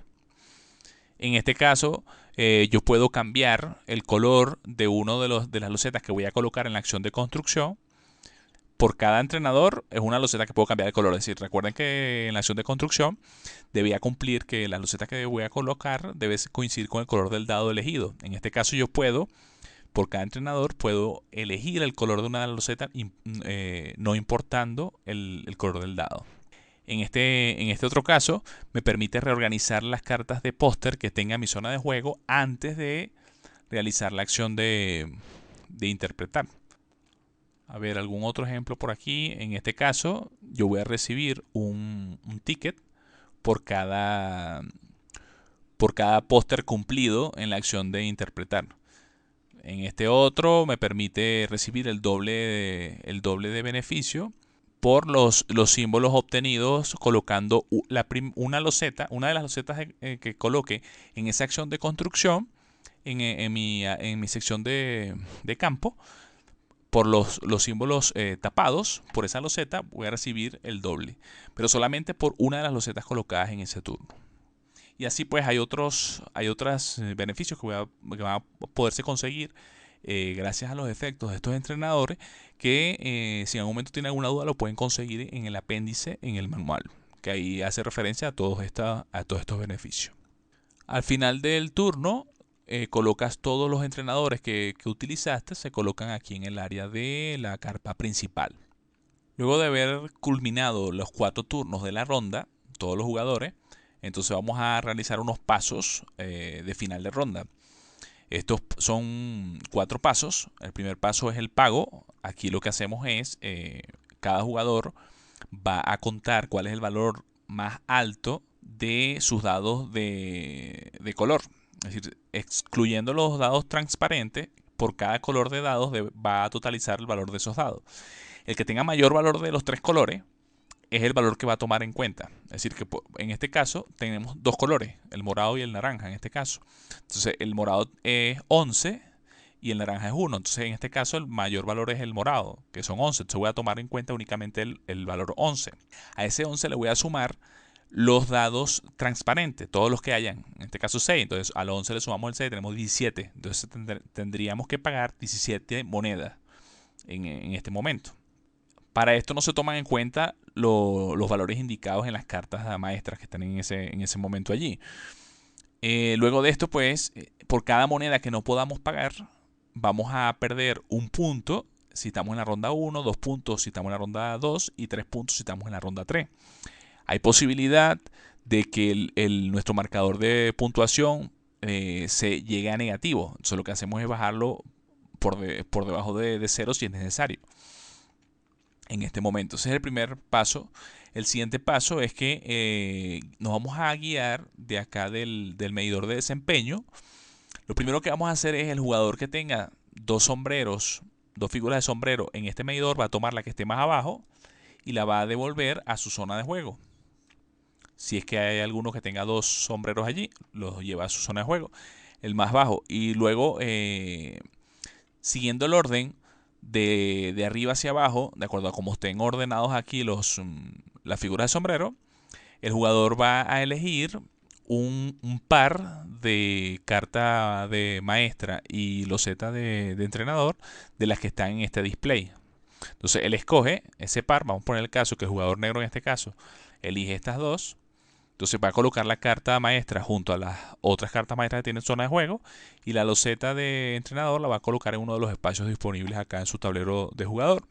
S1: En este caso, yo puedo cambiar el color de uno de las losetas que voy a colocar en la acción de construcción. Por cada entrenador es una loseta que puedo cambiar de color. Es decir, recuerden que en la acción de construcción debía cumplir que la loseta que voy a colocar debe coincidir con el color del dado elegido. En este caso yo puedo, por cada entrenador, puedo elegir el color de una de las losetas no importando el color del dado. En este otro caso, me permite reorganizar las cartas de póster que tenga mi zona de juego antes de realizar la acción de interpretar. A ver, algún otro ejemplo por aquí. En este caso, yo voy a recibir un ticket por cada póster cumplido en la acción de interpretar. En este otro me permite recibir el doble de beneficio por los símbolos obtenidos colocando una de las losetas que coloque en esa acción de construcción en mi sección de campo. Por los símbolos tapados por esa loseta voy a recibir el doble, pero solamente por una de las losetas colocadas en ese turno. Y así pues hay otros beneficios que van a poderse conseguir gracias a los efectos de estos entrenadores que si en algún momento tienen alguna duda lo pueden conseguir en el apéndice en el manual, que ahí hace referencia a todos estos beneficios. Al final del turno colocas todos los entrenadores que utilizaste, se colocan aquí en el área de la carpa principal. Luego de haber culminado los 4 turnos de la ronda, todos los jugadores, entonces vamos a realizar unos pasos de final de ronda. Estos son 4 pasos. El primer paso es el pago. Aquí lo que hacemos es, cada jugador va a contar cuál es el valor más alto de sus dados de color. Es decir, excluyendo los dados transparentes, por cada color de dados va a totalizar el valor de esos dados. El que tenga mayor valor de los 3 colores es el valor que va a tomar en cuenta. Es decir, que en este caso tenemos 2 colores, el morado y el naranja en este caso. Entonces el morado es 11 y el naranja es 1. Entonces en este caso el mayor valor es el morado, que son 11. Entonces voy a tomar en cuenta únicamente el valor 11. A ese 11 le voy a sumar los dados transparentes, todos los que hayan, en este caso 6, entonces a los 11 le sumamos el 6, tenemos 17, entonces tendríamos que pagar 17 monedas en este momento. Para esto no se toman en cuenta los valores indicados en las cartas maestras que están en ese momento allí. Luego de esto, pues, por cada moneda que no podamos pagar, vamos a perder un punto si estamos en la ronda 1, 2 puntos si estamos en la ronda 2 y 3 puntos si estamos en la ronda 3. Hay posibilidad de que nuestro marcador de puntuación se llegue a negativo. Entonces lo que hacemos es bajarlo por debajo de 0 si es necesario. En este momento. Ese es el primer paso. El siguiente paso es que nos vamos a guiar de acá del medidor de desempeño. Lo primero que vamos a hacer es el jugador que tenga 2 sombreros, 2 figuras de sombrero en este medidor va a tomar la que esté más abajo y la va a devolver a su zona de juego. Si es que hay alguno que tenga dos sombreros allí, los lleva a su zona de juego, el más bajo. Y luego, siguiendo el orden de arriba hacia abajo, de acuerdo a cómo estén ordenados aquí las figuras de sombrero, el jugador va a elegir un par de carta de maestra y loseta de entrenador de las que están en este display. Entonces él escoge ese par, vamos a poner el caso que el jugador negro en este caso elige estas dos. Entonces va a colocar la carta maestra junto a las otras cartas maestras que tiene en zona de juego y la loseta de entrenador la va a colocar en uno de los espacios disponibles acá en su tablero de jugador.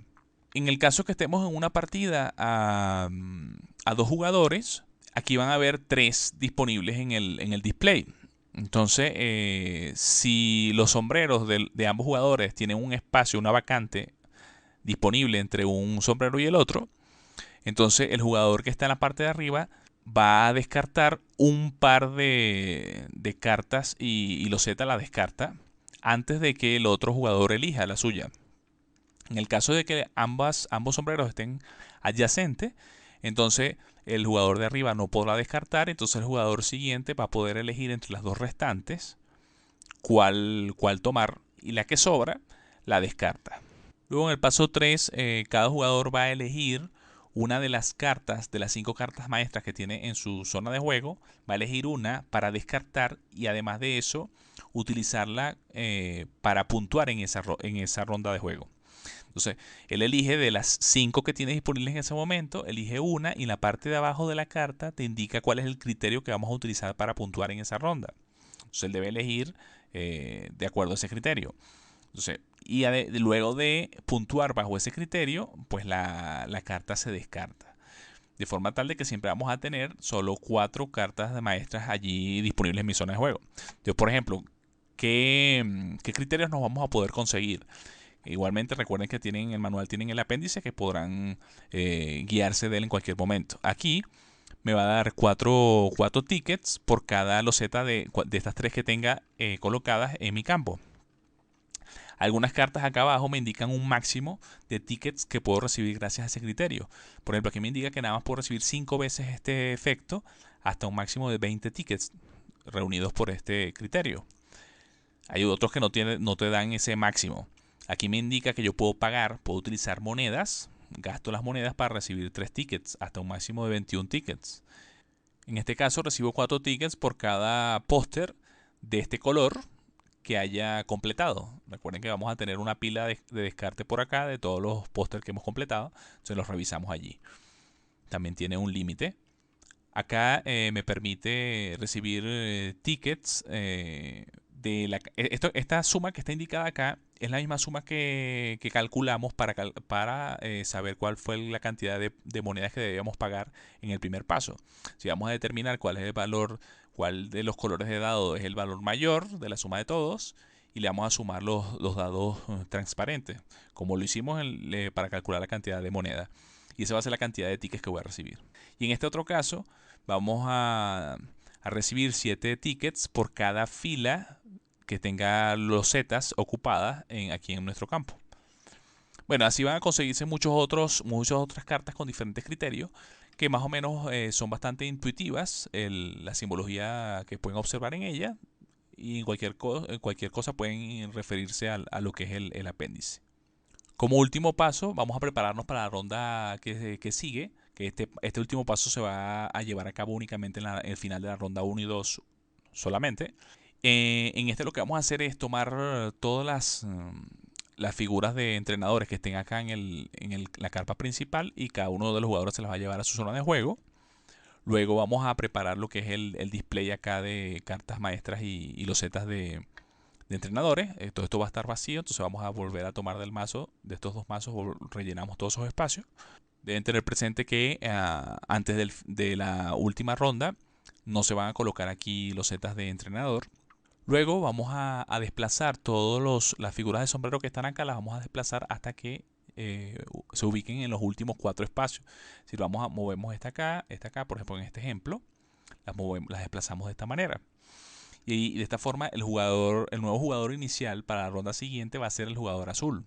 S1: En el caso que estemos en una partida a dos jugadores, aquí van a haber tres disponibles en el display. Entonces, si los sombreros de ambos jugadores tienen un espacio, una vacante disponible entre un sombrero y el otro, entonces el jugador que está en la parte de arriba va a descartar un par de cartas y loseta la descarta antes de que el otro jugador elija la suya. En el caso de que ambos sombreros estén adyacentes, entonces el jugador de arriba no podrá descartar, entonces el jugador siguiente va a poder elegir entre las dos restantes cuál tomar y la que sobra la descarta. Luego en el paso 3, cada jugador va a elegir una de las cartas, de las 5 cartas maestras que tiene en su zona de juego, va a elegir una para descartar y además de eso utilizarla para puntuar en esa ronda de juego. Entonces, él elige de las 5 que tiene disponibles en ese momento, elige una y en la parte de abajo de la carta te indica cuál es el criterio que vamos a utilizar para puntuar en esa ronda. Entonces, él debe elegir de acuerdo a ese criterio. Entonces, luego de puntuar bajo ese criterio, pues la carta se descarta. De forma tal de que siempre vamos a tener solo 4 cartas de maestras allí disponibles en mi zona de juego. Entonces, por ejemplo, ¿qué criterios nos vamos a poder conseguir? Igualmente recuerden que tienen el manual, tienen el apéndice que podrán guiarse de él en cualquier momento. Aquí me va a dar 4 tickets por cada loseta de estas 3 que tenga colocadas en mi campo. Algunas cartas acá abajo me indican un máximo de tickets que puedo recibir gracias a ese criterio. Por ejemplo, aquí me indica que nada más puedo recibir 5 veces este efecto hasta un máximo de 20 tickets reunidos por este criterio. Hay otros que no te dan ese máximo. Aquí me indica que yo puedo utilizar monedas, gasto las monedas para recibir 3 tickets, hasta un máximo de 21 tickets. En este caso recibo 4 tickets por cada póster de este color que haya completado. Recuerden que vamos a tener una pila de descarte por acá de todos los pósters que hemos completado. Entonces los revisamos allí. También tiene un límite. Acá me permite recibir tickets esta suma que está indicada acá es la misma suma que calculamos para saber cuál fue la cantidad de monedas que debíamos pagar en el primer paso. Si vamos a determinar cuál es el valor, cuál de los colores de dado es el valor mayor de la suma de todos, y le vamos a sumar los dados transparentes, como lo hicimos para calcular la cantidad de monedas. Y esa va a ser la cantidad de tickets que voy a recibir. Y en este otro caso, vamos a recibir 7 tickets por cada fila que tenga losetas ocupadas aquí en nuestro campo. Bueno, así van a conseguirse muchas otras cartas con diferentes criterios que más o menos son bastante intuitivas. La simbología que pueden observar en ella y en cualquier cosa pueden referirse a lo que es el apéndice. Como último paso, vamos a prepararnos para la ronda que sigue, que este último paso se va a llevar a cabo únicamente en el final de la ronda 1 y 2 solamente. En este lo que vamos a hacer es tomar todas las figuras de entrenadores que estén acá en la carpa principal y cada uno de los jugadores se las va a llevar a su zona de juego. Luego vamos a preparar lo que es el display acá de cartas maestras y losetas de entrenadores. Todo esto va a estar vacío, entonces vamos a volver a tomar del mazo, de estos dos mazos rellenamos todos esos espacios. Deben tener presente que antes de la última ronda no se van a colocar aquí losetas de entrenador. Luego vamos a desplazar todas las figuras de sombrero que están acá, las vamos a desplazar hasta que se ubiquen en los últimos 4 espacios. Si movemos esta acá, por ejemplo en este ejemplo, las desplazamos de esta manera. Y de esta forma el nuevo jugador inicial para la ronda siguiente va a ser el jugador azul.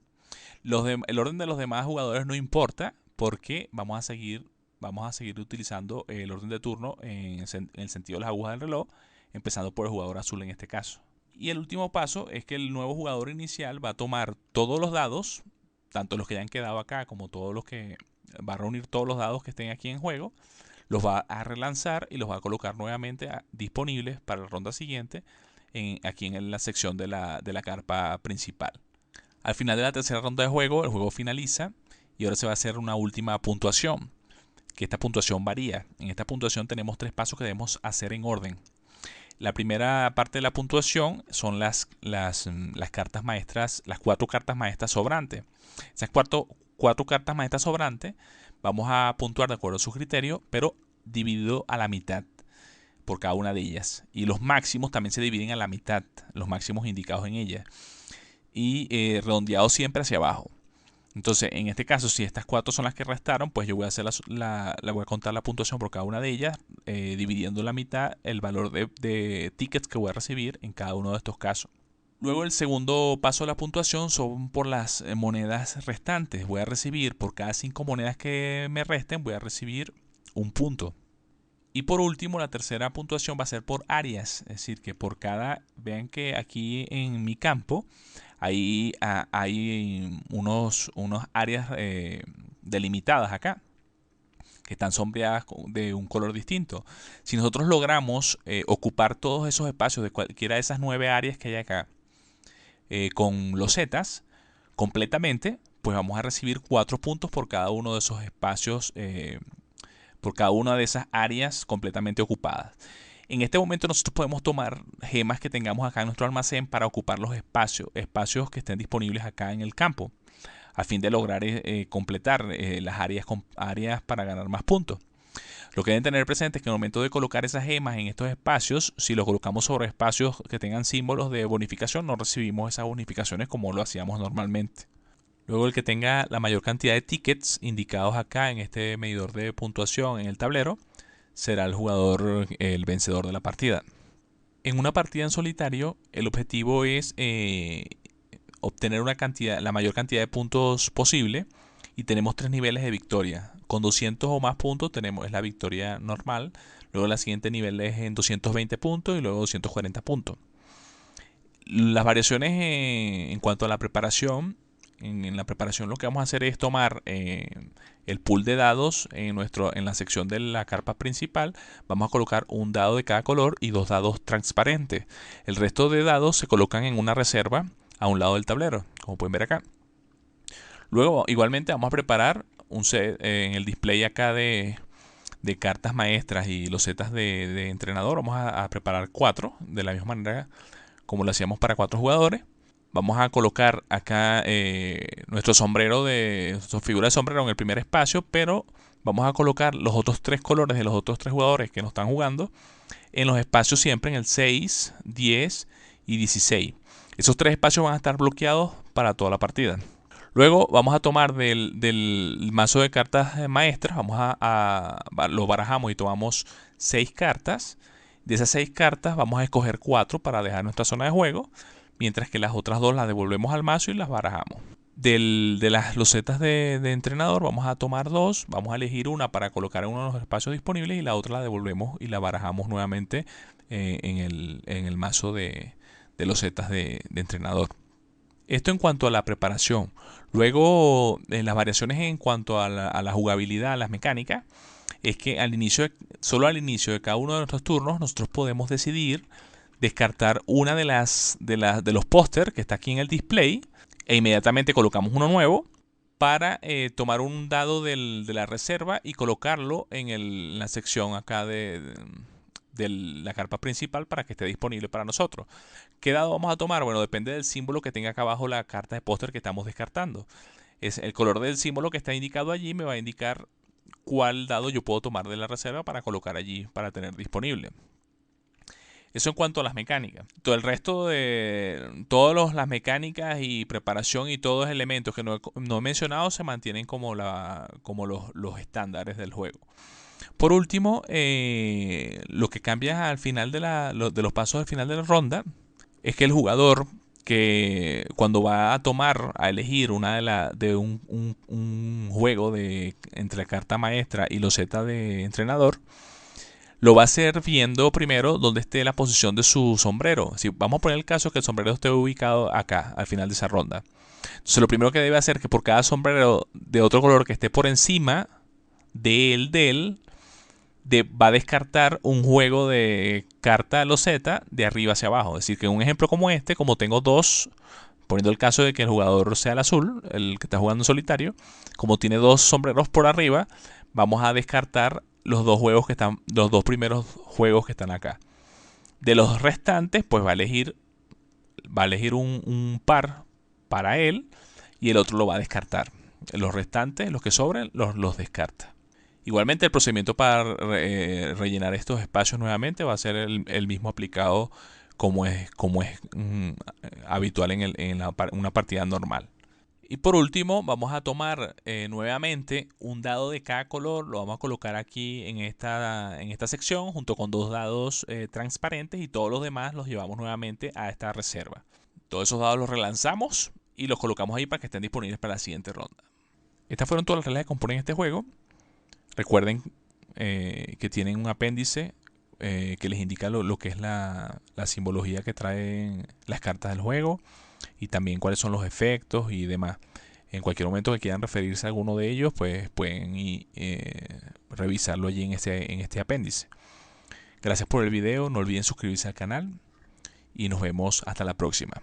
S1: El orden de los demás jugadores no importa porque vamos a seguir vamos a seguir utilizando el orden de turno en el sentido de las agujas del reloj, empezando por el jugador azul en este caso. Y el último paso es que el nuevo jugador inicial va a tomar todos los dados, tanto los que ya han quedado acá como todos los que... Va a reunir todos los dados que estén aquí en juego, los va a relanzar y los va a colocar nuevamente disponibles para la ronda siguiente aquí en la sección de la carpa principal. Al final de la tercera ronda de juego, el juego finaliza y ahora se va a hacer una última puntuación, que esta puntuación varía. En esta puntuación tenemos 3 pasos que debemos hacer en orden. La primera parte de la puntuación son las cartas maestras, las 4 cartas maestras sobrantes. Esas 4 cartas maestras sobrantes vamos a puntuar de acuerdo a su criterio, pero dividido a la mitad por cada una de ellas. Y los máximos también se dividen a la mitad, los máximos indicados en ellas. Y redondeados siempre hacia abajo. Entonces, en este caso, si estas 4 son las que restaron, pues yo voy a hacer voy a contar la puntuación por cada una de ellas, dividiendo la mitad el valor de tickets que voy a recibir en cada uno de estos casos. Luego el segundo paso de la puntuación son por las monedas restantes. Voy a recibir por cada 5 monedas que me resten, voy a recibir un punto. Y por último, la tercera puntuación va a ser por áreas. Es decir, que por cada... Vean que aquí en mi campo hay unos áreas delimitadas acá, que están sombreadas de un color distinto. Si nosotros logramos ocupar todos esos espacios de cualquiera de esas 9 áreas que hay acá, con losetas completamente, pues vamos a recibir 4 puntos por cada uno de esos espacios, por cada una de esas áreas completamente ocupadas. En este momento nosotros podemos tomar gemas que tengamos acá en nuestro almacén para ocupar los espacios que estén disponibles acá en el campo, a fin de lograr completar las áreas para ganar más puntos. Lo que deben tener presente es que en el momento de colocar esas gemas en estos espacios, si los colocamos sobre espacios que tengan símbolos de bonificación, no recibimos esas bonificaciones como lo hacíamos normalmente. Luego, el que tenga la mayor cantidad de tickets indicados acá en este medidor de puntuación en el tablero será el vencedor de la partida. En una partida en solitario, el objetivo es obtener la mayor cantidad de puntos posible, y tenemos 3 niveles de victoria. Con 200 o más puntos es la victoria normal. Luego la siguiente nivel es en 220 puntos y luego 240 puntos. Las variaciones en cuanto a la preparación. En la preparación lo que vamos a hacer es tomar el pool de dados en la sección de la carpa principal. Vamos a colocar un dado de cada color y 2 dados transparentes. El resto de dados se colocan en una reserva a un lado del tablero, como pueden ver acá. Luego, igualmente, vamos a preparar un set en el display acá de cartas maestras y losetas de entrenador. Vamos a preparar 4 de la misma manera como lo hacíamos para 4 jugadores. Vamos a colocar acá nuestra figura de sombrero en el primer espacio, pero vamos a colocar los otros 3 colores de los otros 3 jugadores que nos están jugando en los espacios siempre en el 6, 10 y 16. Esos 3 espacios van a estar bloqueados para toda la partida. Luego vamos a tomar del mazo de cartas maestras, lo barajamos y tomamos 6 cartas. De esas 6 cartas vamos a escoger 4 para dejar nuestra zona de juego, mientras que las otras 2 las devolvemos al mazo y las barajamos. De las losetas de entrenador vamos a tomar 2, vamos a elegir una para colocar en uno de los espacios disponibles y la otra la devolvemos y la barajamos nuevamente en el mazo de losetas de entrenador. Esto en cuanto a la preparación. Luego, las variaciones en cuanto a la jugabilidad, a las mecánicas, es que solo al inicio de cada uno de nuestros turnos, nosotros podemos decidir descartar una de los póster que está aquí en el display e inmediatamente colocamos uno nuevo para tomar un dado de la reserva y colocarlo en la sección acá de la carpa principal para que esté disponible para nosotros. ¿Qué dado vamos a tomar? Bueno, depende del símbolo que tenga acá abajo la carta de póster que estamos descartando. El color del símbolo que está indicado allí me va a indicar cuál dado yo puedo tomar de la reserva para colocar allí para tener disponible. Eso en cuanto a las mecánicas. Todo el resto de todas las mecánicas y preparación y todos los elementos que no he mencionado se mantienen como los estándares del juego. Por último, lo que cambia al final de los pasos al final de la ronda es que el jugador que cuando va a tomar, a elegir una de un juego entre la carta maestra y loseta de entrenador, lo va a hacer viendo primero dónde esté la posición de su sombrero. Si vamos a poner el caso que el sombrero esté ubicado acá, al final de esa ronda. Entonces lo primero que debe hacer es que por cada sombrero de otro color que esté por encima de él, va a descartar un juego de carta loseta de arriba hacia abajo. Es decir, que en un ejemplo como este, como tengo dos, poniendo el caso de que el jugador sea el azul, el que está jugando en solitario, como tiene dos sombreros por arriba, vamos a descartar los dos primeros juegos que están acá. De los restantes, pues va a elegir un par para él y el otro lo va a descartar. Los restantes, los que sobren, los descarta. Igualmente el procedimiento para rellenar estos espacios nuevamente va a ser el mismo aplicado como es habitual en una partida normal. Y por último vamos a tomar nuevamente un dado de cada color, lo vamos a colocar aquí en esta sección junto con dos dados transparentes, y todos los demás los llevamos nuevamente a esta reserva. Todos esos dados los relanzamos y los colocamos ahí para que estén disponibles para la siguiente ronda. Estas fueron todas las reglas que componen este juego. Recuerden que tienen un apéndice que les indica lo que es la simbología que traen las cartas del juego y también cuáles son los efectos y demás. En cualquier momento que quieran referirse a alguno de ellos, pues pueden revisarlo allí en este apéndice. Gracias por el video, no olviden suscribirse al canal y nos vemos hasta la próxima.